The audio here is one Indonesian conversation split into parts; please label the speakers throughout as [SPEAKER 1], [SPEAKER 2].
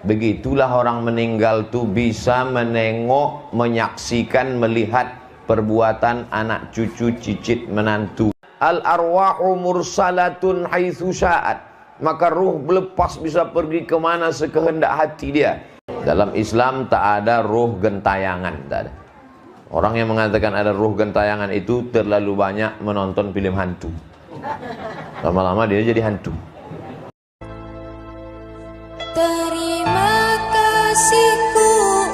[SPEAKER 1] Begitulah orang meninggal tuh bisa menengok, menyaksikan, melihat perbuatan anak cucu, cicit, menantu. Al-arwahu mursalatun haitsu sya'at. Maka ruh lepas bisa pergi kemana sekehendak hati dia. Dalam Islam tak ada ruh gentayangan, tak ada. Orang yang mengatakan ada ruh gentayangan itu terlalu banyak menonton film hantu. Lama-lama dia jadi hantu.
[SPEAKER 2] Terima kasihku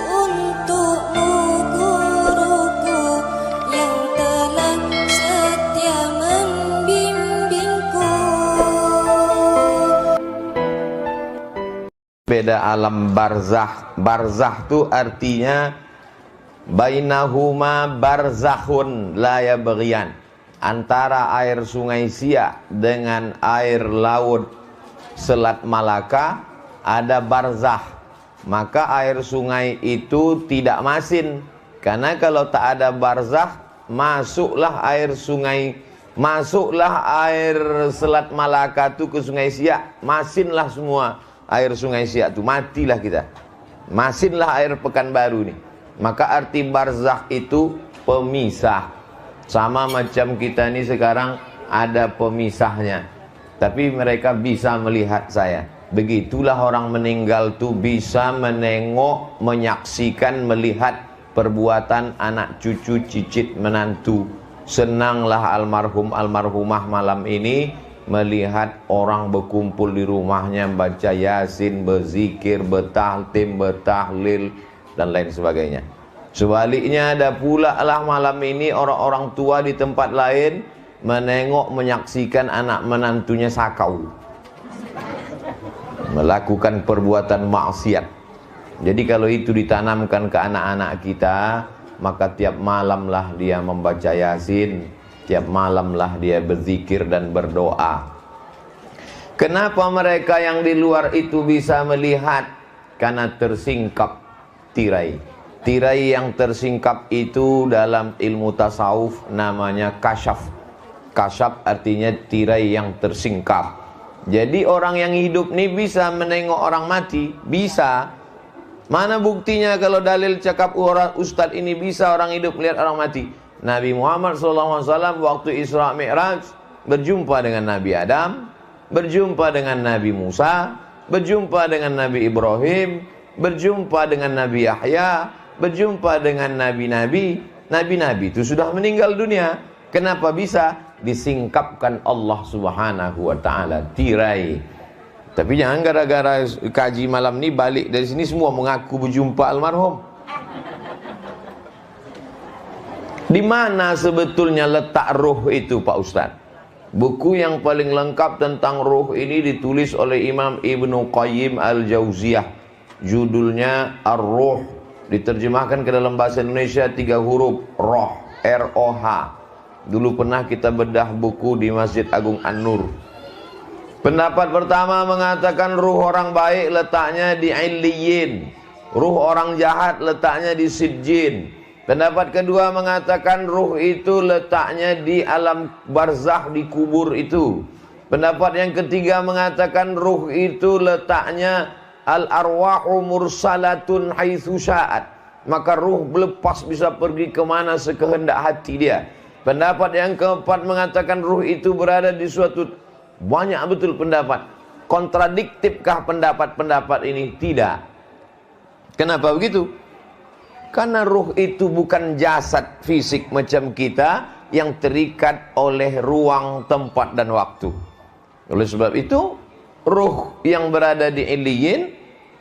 [SPEAKER 2] untukmu guruku yang telah setia membimbingku.
[SPEAKER 1] Beda alam barzakh. Barzakh itu artinya bainahuma barzakhun la yabghiyan. Antara air sungai Siak dengan air laut Selat Malaka ada barzakh. Maka air sungai itu tidak masin. Karena kalau tak ada barzakh, masuklah air Selat Malaka itu ke sungai Siak, masinlah semua air sungai Siak itu, matilah kita. Masinlah air Pekanbaru nih. Maka arti barzakh itu pemisah. Sama macam kita ini sekarang ada pemisahnya. Tapi mereka bisa melihat saya. Begitulah orang meninggal tuh bisa menengok, menyaksikan, melihat perbuatan anak cucu, cicit, menantu. Senanglah almarhum almarhumah malam ini melihat orang berkumpul di rumahnya baca Yasin, berzikir, bertahtim, bertahlil dan lain sebagainya. Sebaliknya ada pula lah malam ini orang-orang tua di tempat lain menengok, menyaksikan anak menantunya sakau, melakukan perbuatan maksiat. Jadi kalau itu ditanamkan ke anak-anak kita, maka tiap malamlah dia membaca Yasin, tiap malamlah dia berzikir dan berdoa. Kenapa mereka yang di luar itu bisa melihat? Karena tersingkap tirai. Tirai yang tersingkap itu dalam ilmu tasawuf namanya kasyaf. Kasyaf artinya tirai yang tersingkap. Jadi orang yang hidup ini bisa menengok orang mati, bisa. Mana buktinya kalau dalil cakap orang ustadz ini bisa orang hidup melihat orang mati? Nabi Muhammad SAW waktu Isra Mi'raj berjumpa dengan Nabi Adam, berjumpa dengan Nabi Musa, berjumpa dengan Nabi Ibrahim, berjumpa dengan Nabi Yahya, berjumpa dengan nabi-nabi itu sudah meninggal dunia. Kenapa bisa? Disingkapkan Allah Subhanahu wa ta'ala tirai. Tapi jangan gara-gara kaji malam ini balik dari sini semua mengaku berjumpa almarhum. Di mana sebetulnya letak ruh itu Pak Ustadz? Buku yang paling lengkap tentang ruh ini ditulis oleh Imam Ibnu Qayyim Al-Jauziyah. Judulnya Ar-Ruh. Diterjemahkan ke dalam bahasa Indonesia 3 huruf, roh, R-O-H. Dulu pernah kita bedah buku di Masjid Agung An-Nur. Pendapat pertama mengatakan ruh orang baik letaknya di Illiyin, ruh orang jahat letaknya di Sijjin. Pendapat kedua mengatakan ruh itu letaknya di alam barzakh, di kubur itu. Pendapat yang ketiga mengatakan ruh itu letaknya al-arwahu mursalatun haitsu sya'at. Maka ruh lepas bisa pergi kemana sekehendak hati dia. Pendapat yang keempat mengatakan ruh itu berada di suatu, banyak betul pendapat. Kontradiktifkah pendapat-pendapat ini? Tidak. Kenapa begitu? Karena ruh itu bukan jasad fisik macam kita yang terikat oleh ruang, tempat dan waktu. Oleh sebab itu ruh yang berada di Illiyin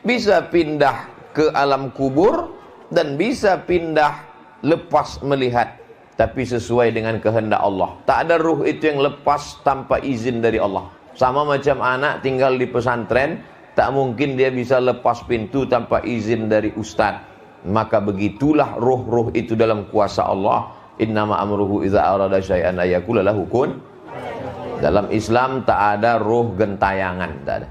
[SPEAKER 1] bisa pindah ke alam kubur dan bisa pindah lepas melihat, tapi sesuai dengan kehendak Allah. Tak ada ruh itu yang lepas tanpa izin dari Allah. Sama macam anak tinggal di pesantren, tak mungkin dia bisa lepas pintu tanpa izin dari ustaz. Maka begitulah ruh-ruh itu dalam kuasa Allah. Innama amruhu idza arada syai'an ayaqula lahu kun. Dalam Islam tak ada ruh gentayangan, tak ada.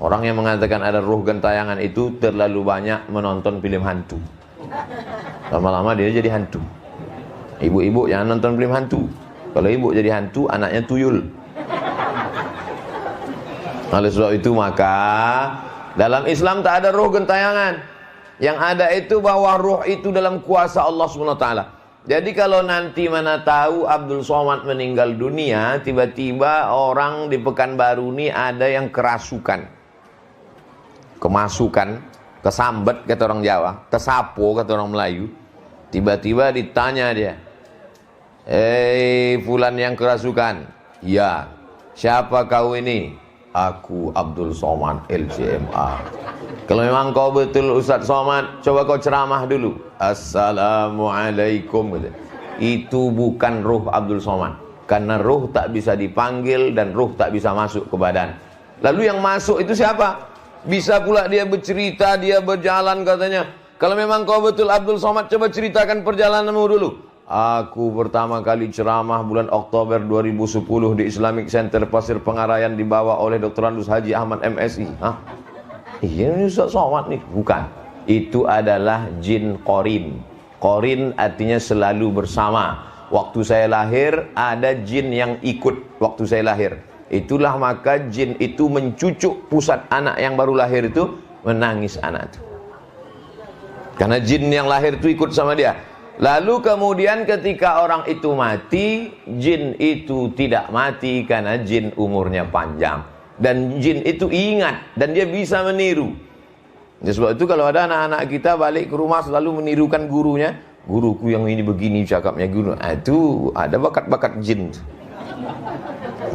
[SPEAKER 1] Orang yang mengatakan ada ruh gentayangan itu terlalu banyak menonton film hantu. Lama-lama dia jadi hantu. Ibu-ibu jangan nonton film hantu. Kalau ibu jadi hantu, anaknya tuyul. Oleh sebab itu maka Dalam Islam tak ada roh gentayangan. Yang ada itu bahwa roh itu dalam kuasa Allah SWT. Jadi kalau nanti mana tahu Abdul Somad meninggal dunia, tiba-tiba orang di Pekanbaru ini ada yang kerasukan, kemasukan, kesambet kata orang Jawa, kesapo kata orang Melayu. Tiba-tiba ditanya dia, fulan yang kerasukan. Ya, siapa kau ini? Aku Abdul Somad LCMA. Kalau memang kau betul Ustadz Somad, coba kau ceramah dulu. Assalamualaikum. Itu bukan ruh Abdul Somad, karena ruh tak bisa dipanggil dan ruh tak bisa masuk ke badan. Lalu yang masuk itu siapa? Bisa pula dia bercerita, dia berjalan katanya. Kalau memang kau betul Abdul Somad, coba ceritakan perjalananmu dulu. Aku pertama kali ceramah bulan Oktober 2010 di Islamic Center Pasir Pengarayan, dibawa oleh Dr. Andus Haji Ahmad MSI. Hah? Iya, ini Ustaz Somad nih. Bukan. Itu adalah jin Qorin. Qorin artinya selalu bersama. Waktu saya lahir ada jin yang ikut waktu saya lahir. Itulah maka jin itu mencucuk pusat anak yang baru lahir itu, menangis anak itu. Karena jin yang lahir itu ikut sama dia. Lalu kemudian ketika orang itu mati, jin itu tidak mati karena jin umurnya panjang. Dan jin itu ingat dan dia bisa meniru. Sebab itu kalau ada anak-anak kita balik ke rumah selalu menirukan gurunya. Guruku yang ini begini cakapnya guru. Itu ada bakat-bakat jin.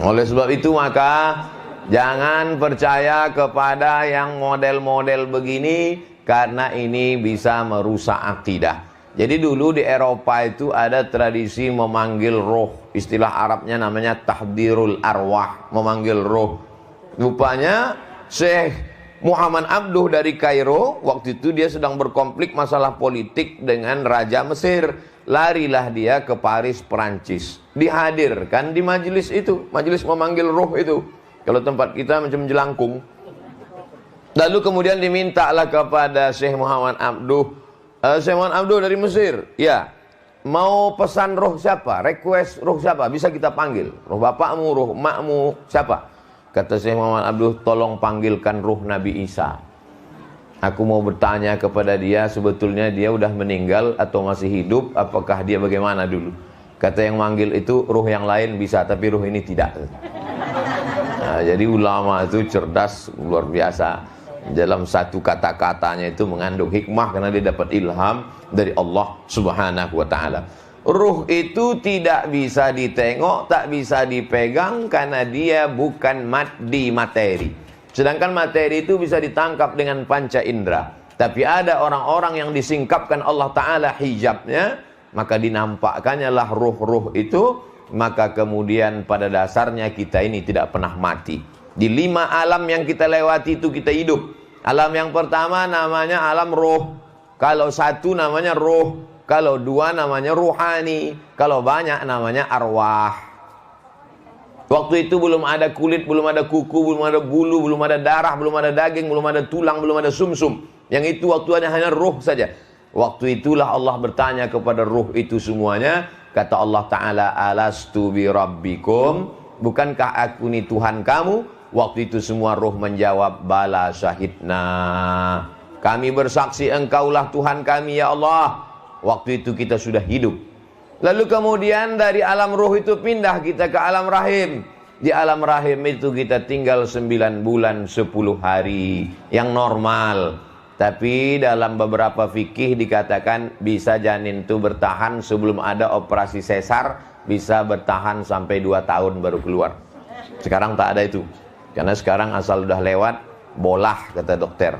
[SPEAKER 1] Oleh sebab itu maka jangan percaya kepada yang model-model begini, karena ini bisa merusak akidah. Jadi dulu di Eropa itu ada tradisi memanggil roh. Istilah Arabnya namanya tahdirul arwah, memanggil roh. Rupanya Syekh Muhammad Abduh dari Kairo, waktu itu dia sedang berkonflik masalah politik dengan Raja Mesir. Larilah dia ke Paris, Perancis. Dihadirkan di majelis itu, majelis memanggil roh itu. Kalau tempat kita macam jelangkung. Lalu kemudian dimintalah kepada Syekh Muhammad Abduh, Syekh Muhammad Abduh dari Mesir, ya, mau pesan roh siapa? Request roh siapa? Bisa kita panggil. Roh bapakmu, roh emakmu, siapa? Kata Syekh Muhammad Abduh, tolong panggilkan roh Nabi Isa. Aku mau bertanya kepada dia, sebetulnya dia udah meninggal atau masih hidup, apakah dia bagaimana dulu? Kata yang manggil itu, roh yang lain bisa, tapi roh ini tidak. Nah, jadi ulama itu cerdas luar biasa. Dalam satu kata-katanya itu mengandung hikmah, karena dia dapat ilham dari Allah Subhanahu wa ta'ala. Ruh itu tidak bisa ditengok, tak bisa dipegang, karena dia bukan materi. Sedangkan materi itu bisa ditangkap dengan panca indera. Tapi ada orang-orang yang disingkapkan Allah Ta'ala hijabnya, maka dinampakkannya lah ruh-ruh itu. Maka kemudian pada dasarnya kita ini tidak pernah mati. Di 5 alam yang kita lewati itu kita hidup. Alam yang pertama namanya alam roh. Kalau 1 namanya roh. Kalau 2 namanya ruhani. Kalau banyak namanya arwah. Waktu itu belum ada kulit, belum ada kuku, belum ada bulu, belum ada darah, belum ada daging, belum ada tulang, belum ada sumsum. Yang itu waktu hanya roh saja. Waktu itulah Allah bertanya kepada roh itu semuanya. Kata Allah Ta'ala, alastu bi rabbikum, bukankah aku ini Tuhan kamu? Waktu itu semua roh menjawab, bala syahidna, kami bersaksi engkaulah Tuhan kami ya Allah. Waktu itu kita sudah hidup. Lalu kemudian dari alam roh itu pindah kita ke alam rahim. Di alam rahim itu kita tinggal 9 bulan 10 hari yang normal. Tapi dalam beberapa fikih dikatakan bisa janin itu bertahan sebelum ada operasi sesar, bisa bertahan sampai 2 tahun baru keluar. Sekarang tak ada itu. Karena sekarang asal udah lewat, bolah kata dokter.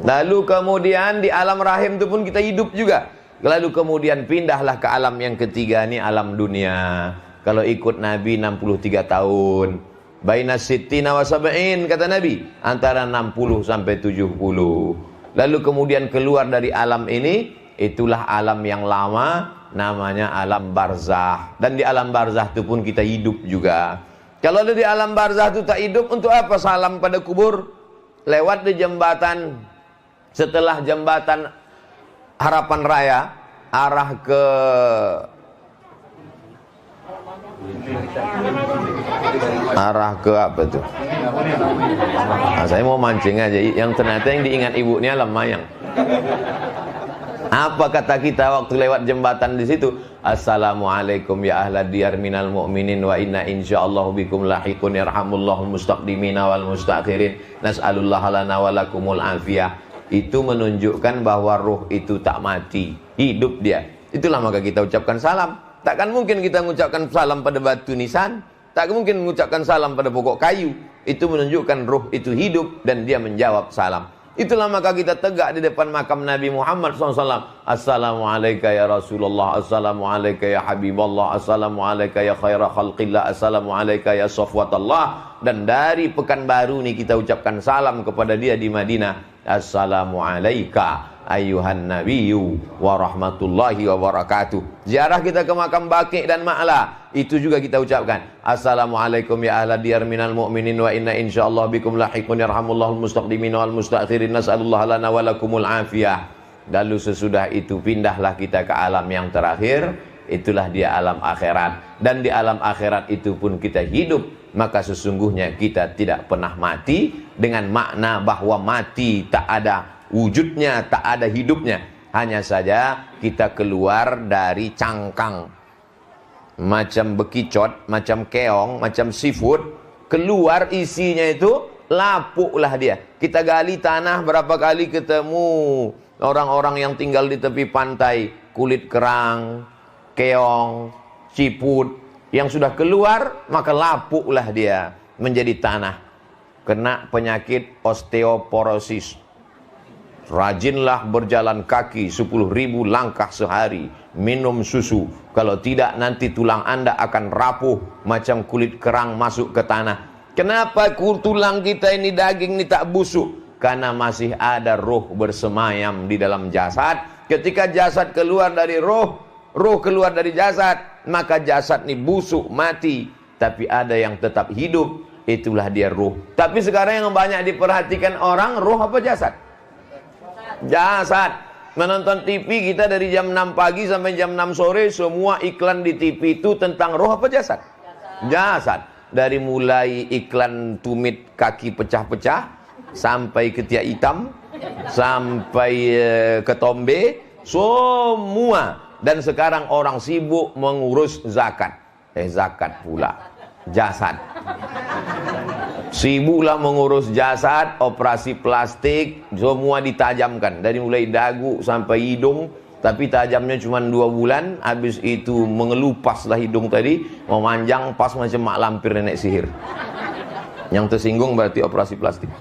[SPEAKER 1] Lalu kemudian di alam rahim itu pun kita hidup juga. Lalu kemudian pindahlah ke alam yang ketiga, ini alam dunia. Kalau ikut Nabi 63 tahun. Baina sittina wa sab'in kata Nabi, antara 60 sampai 70. Lalu kemudian keluar dari alam ini, itulah alam yang lama, namanya alam barzah. Dan di alam barzah itu pun kita hidup juga. Kalau ada di alam barzah itu tak hidup, untuk apa salam pada kubur? Lewat di jembatan, setelah jembatan Harapan Raya, arah ke Arah ke apa tuh? Nah, saya mau mancing aja. Yang ternyata yang diingat ibunya Mayang. Apa kata kita waktu lewat jembatan di situ? Assalamualaikum ya ahlad diyar minal mu'minin wa inna insyaallahu bikum lahiqun yarhamullahul mustaqdimina wal mustakhirin nas'alullah lana wa lakumul afiyah. Itu menunjukkan bahwa ruh itu tak mati, hidup dia. Itulah maka kita ucapkan salam. Takkan mungkin kita mengucapkan salam pada batu nisan, tak mungkin mengucapkan salam pada pokok kayu. Itu menunjukkan ruh itu hidup dan dia menjawab salam. Itulah maka kita tegak di depan makam Nabi Muhammad SAW. Assalamualaikum ya Rasulullah, Assalamualaikum ya Habiballah, Assalamualaikum ya khaira khalqillah, Assalamualaikum ya safwatallah. Dan dari Pekanbaru ini kita ucapkan salam kepada dia di Madinah. Assalamualaikum ayuhan nabiyyu wa rahmatullahi wa barakatuh. Ziarah kita ke makam Baqi' dan Ma'la, itu juga kita ucapkan Assalamualaikum ya ahla diyar minal mu'minin wa inna insyaallah bikum lahiqun yarhamullahul mustaqdimin wal mustakhirin nas'alullah lana wa lakumul afiyah. Lalu sesudah itu pindahlah kita ke alam yang terakhir, itulah dia alam akhirat. Dan di alam akhirat itu pun kita hidup, maka sesungguhnya kita tidak pernah mati, dengan makna bahwa mati tak ada wujudnya, tak ada hidupnya. Hanya saja kita keluar dari cangkang, macam bekicot, macam keong, macam seafood. Keluar isinya itu lapuklah dia. Kita gali tanah, berapa kali ketemu orang-orang yang tinggal di tepi pantai, kulit kerang, keong, siput, yang sudah keluar maka lapuklah dia menjadi tanah. Kena penyakit osteoporosis. Rajinlah berjalan kaki 10.000 langkah sehari, minum susu. Kalau tidak nanti tulang Anda akan rapuh macam kulit kerang masuk ke tanah. Kenapa tulang kita ini, daging ini tak busuk? Karena masih ada roh bersemayam di dalam jasad. Ketika jasad keluar dari roh, roh keluar dari jasad, maka jasad ini busuk, mati. Tapi ada yang tetap hidup, itulah dia roh. Tapi sekarang yang banyak diperhatikan orang, roh apa jasad? Jasad. Menonton TV kita dari jam 6 pagi sampai jam 6 sore, semua iklan di TV itu tentang roh apa jasad? Jasad. Dari mulai iklan tumit kaki pecah-pecah, sampai ketiak hitam, sampai ketombe, semua. Dan sekarang orang sibuk mengurus zakat. Zakat pula jasad. Sibuklah mengurus jasad, operasi plastik, semua ditajamkan dari mulai dagu sampai hidung, tapi tajamnya cuma 2 bulan, habis itu mengelupaslah hidung tadi, memanjang pas macam mak lampir nenek sihir. Yang tersinggung berarti operasi plastik.